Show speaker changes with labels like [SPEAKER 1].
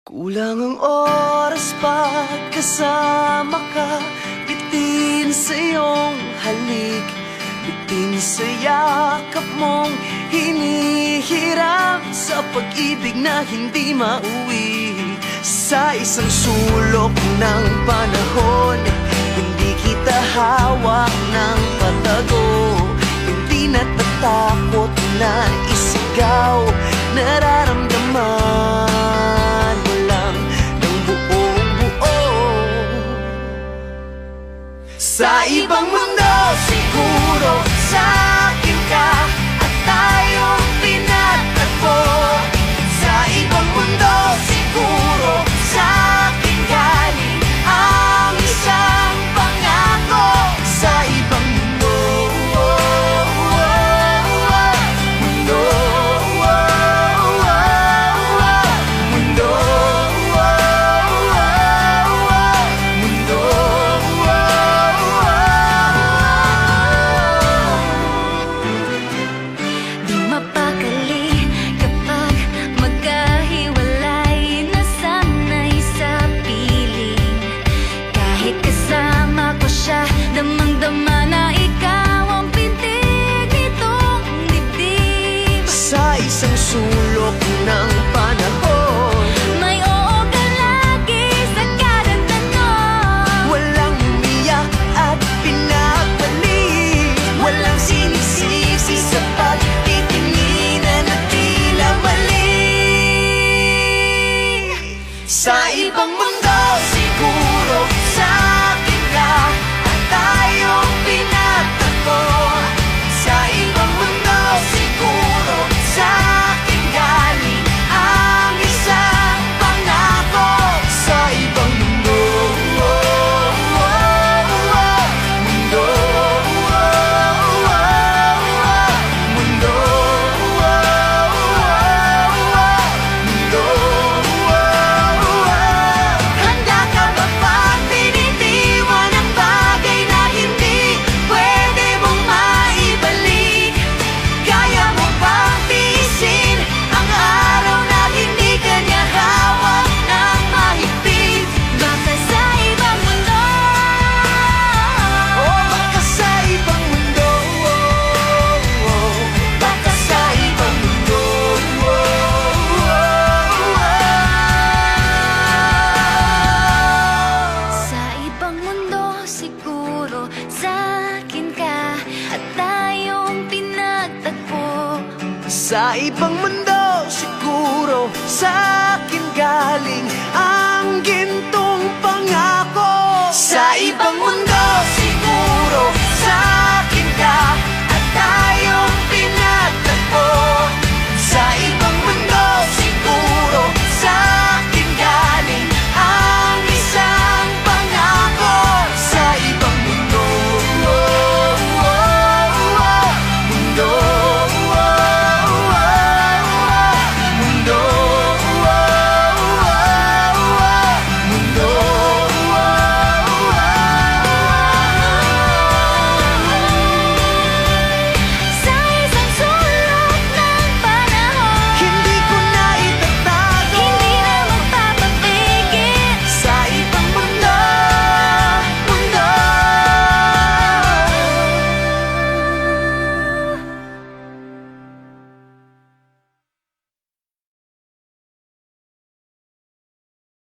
[SPEAKER 1] Kulang ang oras pagkasama ka, bitin sa iyong halik, bitin sa yakap mong hinihiram, sa pag-ibig na hindi mauwi. Sa isang sulok ng panahon, hindi kita hawak ng patago, hindi natatakot na isigaw, nararamdaman mo lang ng buong buo. Sa ibang mundo siguro sa akin ka at tayong pinagtagpo. Sa ibang mundo siguro sa akin galing ang isang pangako. Sa ibang mundo, mundo, mundo, mundo.
[SPEAKER 2] Di mapakali kapag magkahiwalay, nasanay sa piling. Kahit kasama ko siya, damang-dama na ikaw ang pintig nitong dibdib.
[SPEAKER 1] Sa isang sulok ng panahon,
[SPEAKER 2] May oo ka lagi sa kada tanong.
[SPEAKER 1] walang umiyak at pinapalik, walang sinisisi sa pagtitinginan at tila mali. Sa ibang mundo siguro sa akin ka at tayong pinagtagpo. Sa ibang mundo siguro sa akin galing ang isang pangako. Sa ibang mundo, mundo, mundo, handa ka ba pang binitiwan ang bagay na hindi pwede mong maibalik? Kaya mo bang tiisin ang araw na hindi ka niya hawak ng mahigpit?
[SPEAKER 2] Baka sa ibang mundo,
[SPEAKER 1] O baka sa ibang mundo, baka sa ibang mundo.
[SPEAKER 2] sa ibang mundo siguro sa akin ka at tayong pinagtagpo.
[SPEAKER 1] Sa ibang mundo siguro sa akin galing ang gintong pangako. Sa ibang mundo siguro sa akin ka at tayong pinagtagpo.